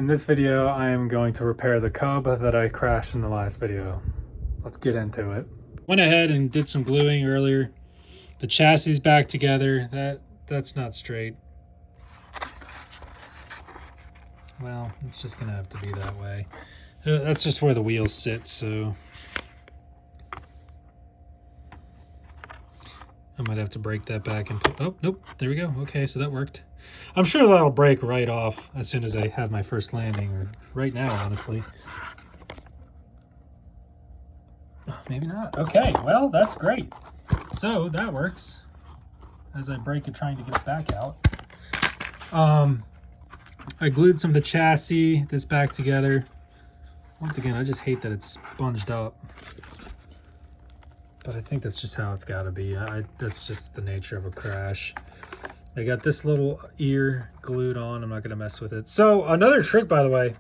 In this video, I am going to repair the Cub that I crashed in the last video. Let's get into it. Went ahead and did some gluing earlier. The chassis back together. That's not straight. Well, it's just gonna have to be that way. That's just where the wheels sit, so I might have to break that back and put, oh, nope, there we go. Okay, so that worked. I'm sure that'll break right off as soon as I have my first landing, or right now, honestly. Oh, maybe not. Okay, well, that's great. So that works as I break it trying to get it back out. I glued some of the chassis, this back together. Once again, I just hate that it's sponged up. But I think that's just how it's got to be. That's just the nature of a crash. I got this little ear glued on. I'm not going to mess with it. So another trick, by the way,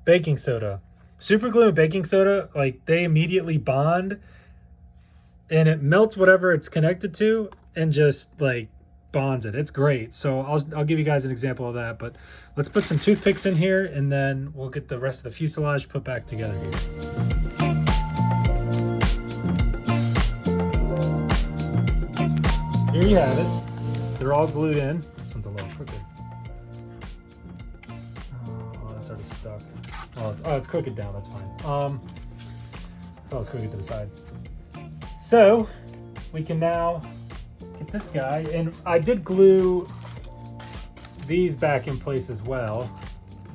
baking soda. Super glue and baking soda, like, they immediately bond. And it melts whatever it's connected to and just, like, bonds it. It's great. So I'll give you guys an example of that. But let's put some toothpicks in here, and then we'll get the rest of the fuselage put back together here. Here you have it. They're all glued in. This one's a little crooked. Oh, that's already stuck. Oh, it's crooked down. That's fine. I thought it was crooked to the side. So we can now get this guy, and I did glue these back in place as well,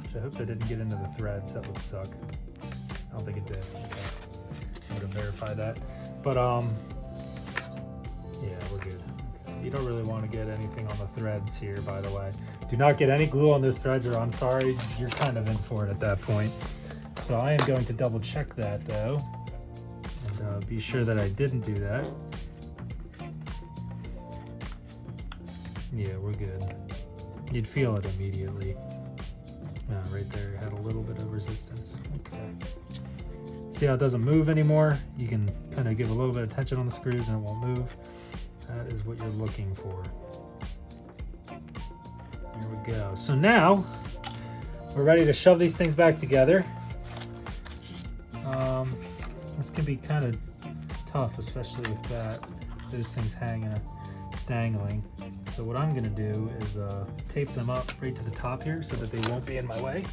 which I hope they didn't get into the threads. That would suck. I don't think it did. Okay. I'm gonna verify that. But yeah, we're good. You don't really want to get anything on the threads here, by the way. Do not get any glue on those threads, or I'm sorry, you're kind of in for it at that point. So I am going to double check that though, and be sure that I didn't do that. Yeah, we're good. You'd feel it immediately. Right there, it had a little bit of resistance. Okay. See how it doesn't move anymore? You can kind of give a little bit of tension on the screws and it won't move. That is what you're looking for. There we go. So now we're ready to shove these things back together. This can be kind of tough, especially with those things hanging, dangling. So what I'm gonna do is tape them up right to the top here so that they won't be in my way.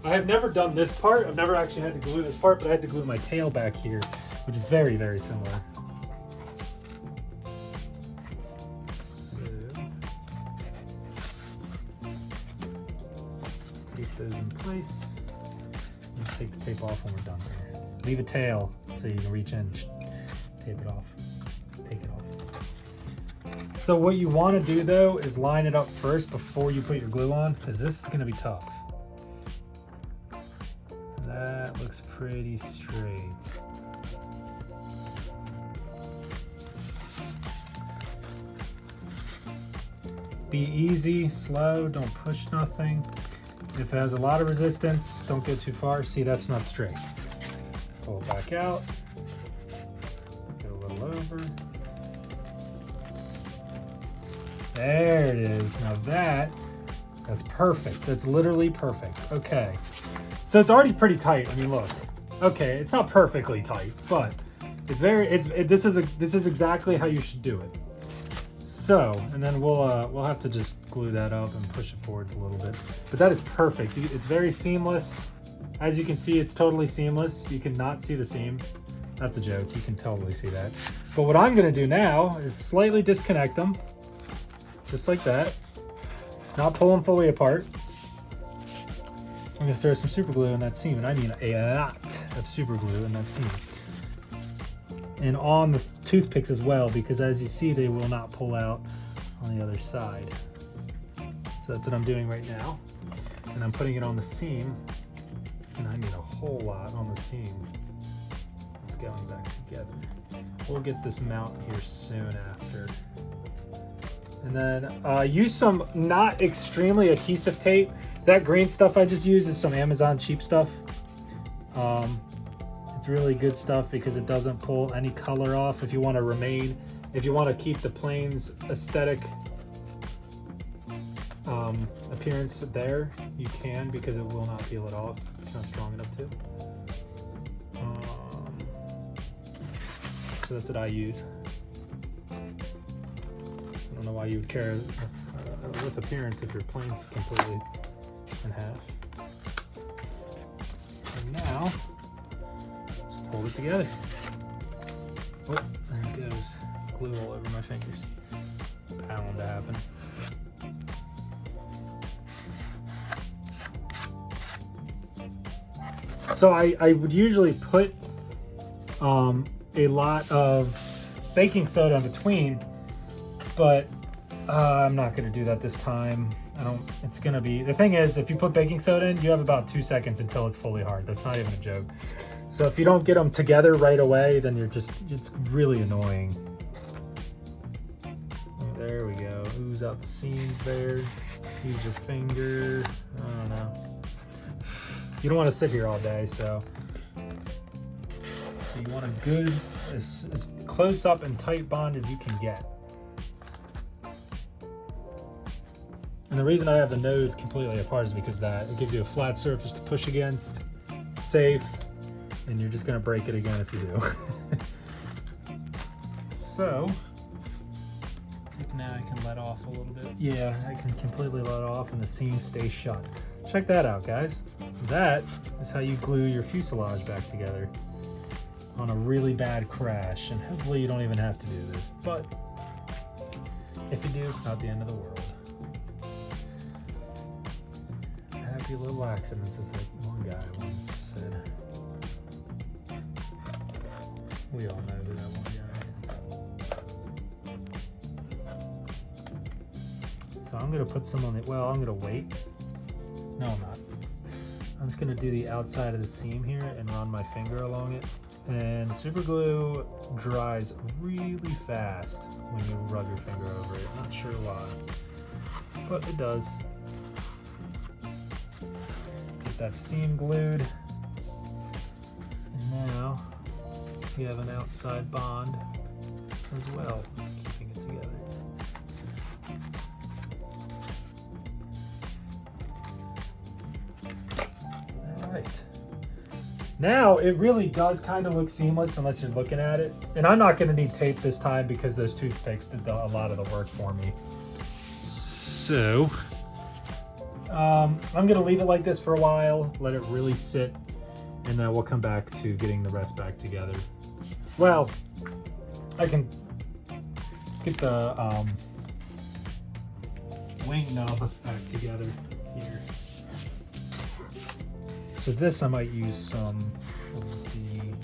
I have never done this part. I've never actually had to glue this part, but I had to glue my tail back here, which is very, very similar. So, tape those in place. Let's take the tape off when we're done here. Leave a tail so you can reach in, tape it off, take it off. So what you want to do though is line it up first before you put your glue on, because this is going to be tough. That looks pretty straight. Be easy, slow, don't push nothing. If it has a lot of resistance, don't go too far. See, that's not straight. Pull it back out. Go a little over. There it is. Now that's perfect. That's literally perfect. Okay. So it's already pretty tight. I mean, look. Okay, it's not perfectly tight, but it's this is exactly how you should do it. So, and then we'll have to just glue that up and push it forwards a little bit. But that is perfect. It's very seamless. As you can see, it's totally seamless. You cannot see the seam. That's a joke. You can totally see that. But what I'm going to do now is slightly disconnect them, just like that. Not pull them fully apart. I'm going to throw some super glue in that seam, and I mean a lot of super glue in that seam. And on the toothpicks as well, because as you see, they will not pull out on the other side. So that's what I'm doing right now. And I'm putting it on the seam, and I need a whole lot on the seam. It's going back together. We'll get this mount here soon after. And then use some not extremely adhesive tape. That green stuff I just used is some Amazon cheap stuff. It's really good stuff because it doesn't pull any color off. If you want to keep the planes aesthetic, appearance there, you can, because it will not peel it off. It's not strong enough to. So that's what I use. I don't know why you would care with appearance if your plane's completely in half. And now, just hold it together. Oh, there it goes. Glue all over my fingers. Bound to happen. So I would usually put a lot of baking soda in between, but I'm not going to do that this time. It's going to be, the thing is, if you put baking soda in, you have about 2 seconds until it's fully hard. That's not even a joke. So if you don't get them together right away, then it's really annoying. There we go. Ooze out the seams there. Use your finger. I don't know. You don't want to sit here all day, so you want a good, as close up and tight bond as you can get. And the reason I have the nose completely apart is because that it gives you a flat surface to push against, safe, and you're just going to break it again if you do. So, I think now I can let off a little bit. Yeah, I can completely let off and the seam stays shut. Check that out, guys. That is how you glue your fuselage back together on a really bad crash. And hopefully you don't even have to do this, but if you do, it's not the end of the world. Happy little accidents, as that one guy once said. We all know who that one guy is. So I'm gonna put some on the, well, I'm gonna wait. No, I'm not. I'm just gonna do the outside of the seam here and run my finger along it. And super glue dries really fast when you rub your finger over it. Not sure why, but it does. Get that seam glued. And now we have an outside bond as well, keeping it together. Right. Now it really does kind of look seamless unless you're looking at it. And I'm not going to need tape this time because those toothpicks did a lot of the work for me. So I'm going to leave it like this for a while, let it really sit, and then we'll come back to getting the rest back together. Well, I can get the wing nub back together here. So this I might use some of the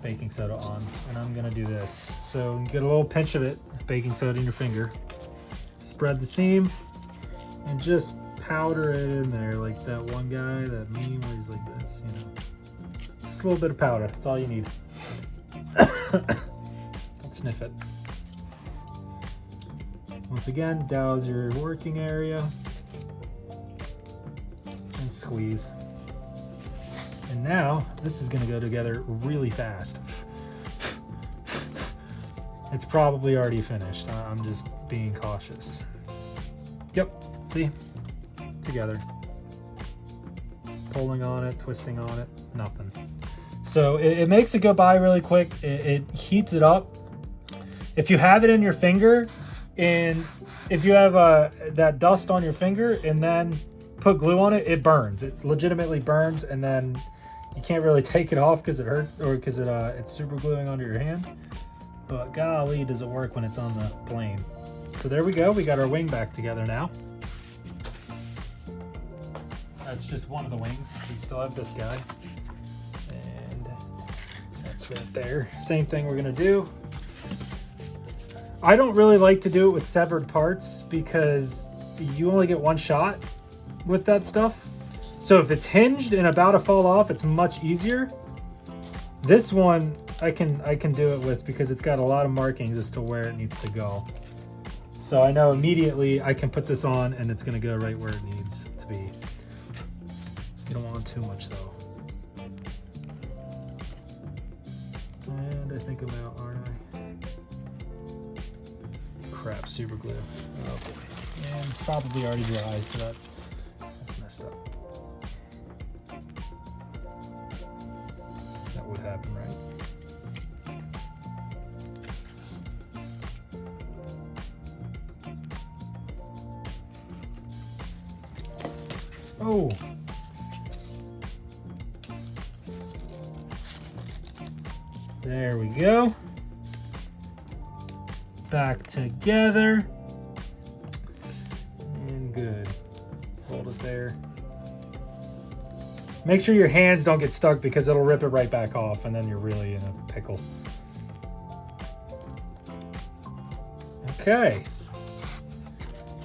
baking soda on, and I'm gonna do this. So get a little pinch of it, baking soda in your finger, spread the seam, and just powder it in there like that one guy, that meme where he's like this, you know. Just a little bit of powder, that's all you need. Don't sniff it. Once again, douse your working area and squeeze. And now this is going to go together really fast. It's probably already finished. I'm just being cautious. Yep, see? Together. Pulling on it, twisting on it, nothing. So it makes it go by really quick. It heats it up. If you have it in your finger, and if you have that dust on your finger and then put glue on it, it burns. It legitimately burns, and then you can't really take it off because it hurts, or because it's super gluing onto your hand. But golly, does it work when it's on the plane. So there we go. We got our wing back together now. That's just one of the wings. We still have this guy. And that's right there. Same thing we're going to do. I don't really like to do it with severed parts because you only get one shot with that stuff. So if it's hinged and about to fall off, it's much easier. This one I can do it with because it's got a lot of markings as to where it needs to go. So I know immediately I can put this on and it's going to go right where it needs to be. You don't want too much though. And I think I'm out, aren't I? Crap, super glue. Oh boy. And it's probably already dry, so that's messed up. That would happen, right? Oh. There we go. Back together. And good. Hold it there. Make sure your hands don't get stuck because it'll rip it right back off and then you're really in a pickle. Okay.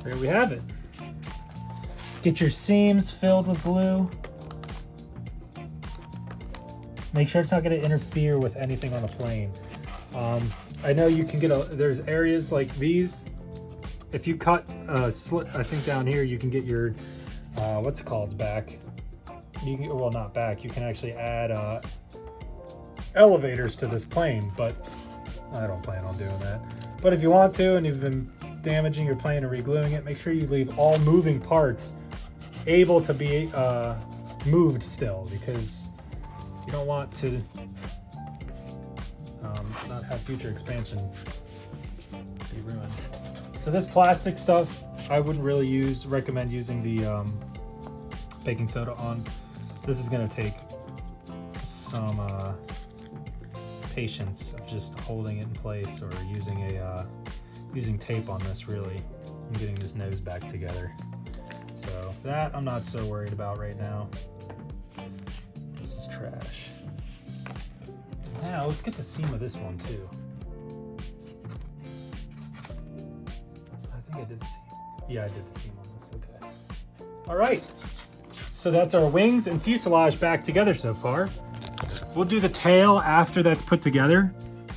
There we have it. Get your seams filled with glue. Make sure it's not going to interfere with anything on the plane. I know you can get there's areas like these. If you cut a slit, I think down here you can get your what's it called, back. You can, well, not back. You can actually add elevators to this plane, but I don't plan on doing that. But if you want to, and you've been damaging your plane and re-gluing it, make sure you leave all moving parts able to be moved still, because you don't want to not have future expansion be ruined. So this plastic stuff, I wouldn't really recommend using the baking soda on. This is going to take some patience of just holding it in place, or using tape on this really, and getting this nose back together. So that I'm not so worried about right now. This is trash. Now let's get the seam of this one too. I think I did the seam. Yeah, I did the seam on this. Okay. All right. So that's our wings and fuselage back together so far. We'll do the tail after that's put together.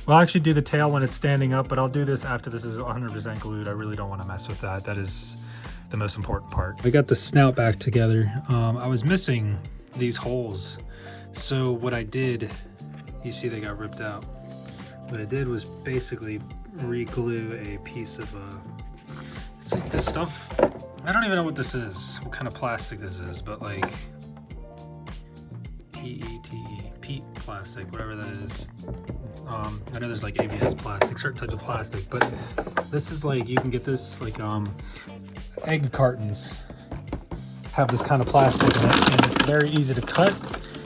We'll actually do the tail when it's standing up, but I'll do this after this is 100% glued. I really don't want to mess with that. That is the most important part. We got the snout back together. I was missing these holes. So what I did, you see they got ripped out. What I did was basically re-glue a piece of, it's like this stuff. I don't even know what this is, what kind of plastic this is, but like PETE, peat plastic, whatever that is. I know there's like ABS plastic, certain types of plastic, but this is like, you can get this like egg cartons have this kind of plastic in it, and it's very easy to cut.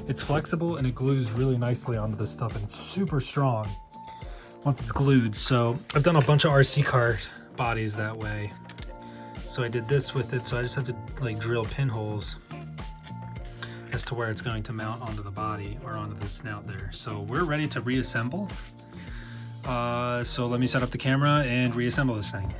It's flexible and it glues really nicely onto this stuff, and it's super strong once it's glued. So I've done a bunch of RC car bodies that way. So I did this with it, so I just have to like drill pinholes as to where it's going to mount onto the body or onto the snout there. So we're ready to reassemble. So let me set up the camera and reassemble this thing.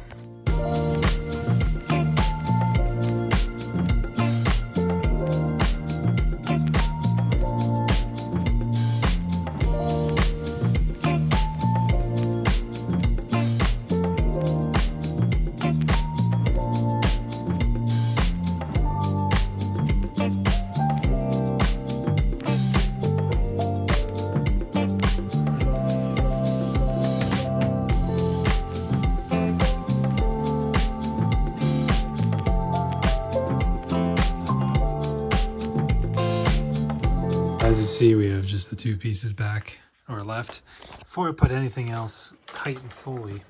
As you see, we have just the two pieces back or left. Before I put anything else tight and fully,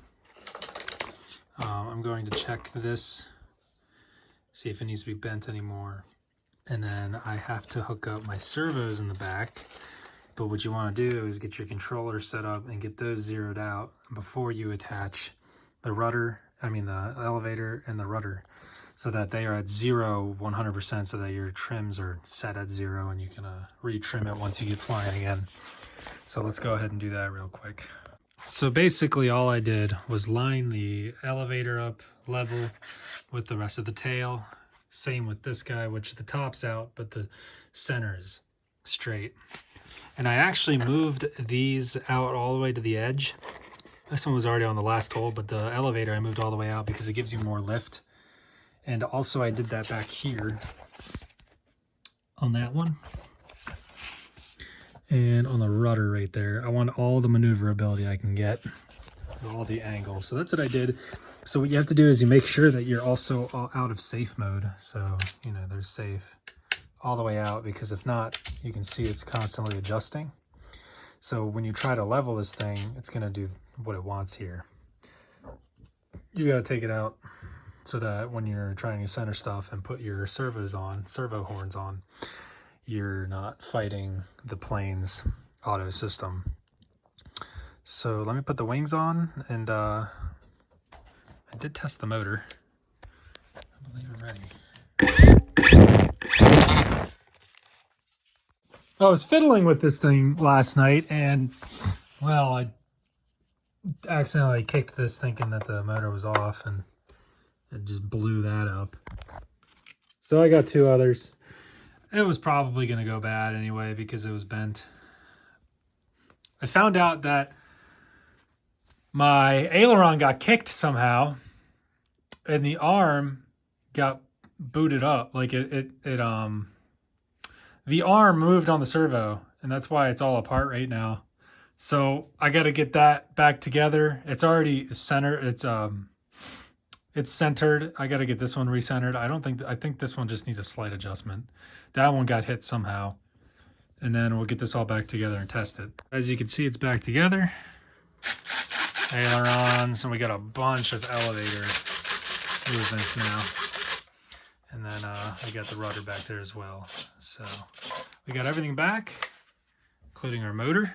I'm going to check this, see if it needs to be bent anymore. And then I have to hook up my servos in the back. But what you want to do is get your controller set up and get those zeroed out before you attach the the elevator and the rudder, so that they are at 100%, so that your trims are set at 0 and you can retrim it once you get flying again. So let's go ahead and do that real quick. So basically all I did was line the elevator up level with the rest of the tail. Same with this guy, which the top's out, but the center is straight. And I actually moved these out all the way to the edge. This one was already on the last hole, but the elevator I moved all the way out because it gives you more lift. And also I did that back here on that one. And on the rudder right there. I want all the maneuverability I can get. all the angles. So that's what I did. So what you have to do is you make sure that you're also out of safe mode. So, you know, there's safe all the way out, because if not, you can see it's constantly adjusting. So when you try to level this thing, it's going to do what it wants here. You got to take it out so that when you're trying to center stuff and put your servo horns on, you're not fighting the plane's auto system. So let me put the wings on, and I did test the motor. I believe we're ready. I was fiddling with this thing last night, and well, I accidentally kicked this thinking that the motor was off, and it just blew that up. So I got 2 others. It was probably going to go bad anyway because it was bent. I found out that my aileron got kicked somehow, and the arm got booted up. Like the arm moved on the servo, and that's why it's all apart right now. So I got to get that back together. It's already centered. It's centered. I got to get this one recentered. I think this one just needs a slight adjustment. That one got hit somehow. And then we'll get this all back together and test it. As you can see, it's back together. Ailerons, and we got a bunch of elevator movements now. And then we got the rudder back there as well. So we got everything back, including our motor.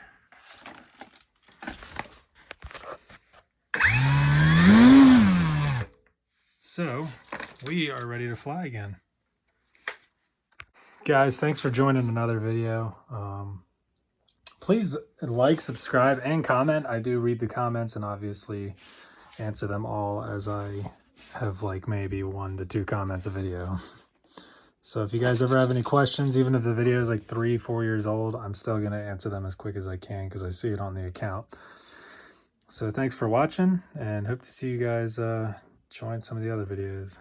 So we are ready to fly again. Guys, thanks for joining another video. Please like, subscribe, and comment. I do read the comments and obviously answer them all, as I have like maybe 1 to 2 comments a video. So if you guys ever have any questions, even if the video is like 3-4 years old, I'm still going to answer them as quick as I can because I see it on the account. So thanks for watching, and hope to see you guys join some of the other videos.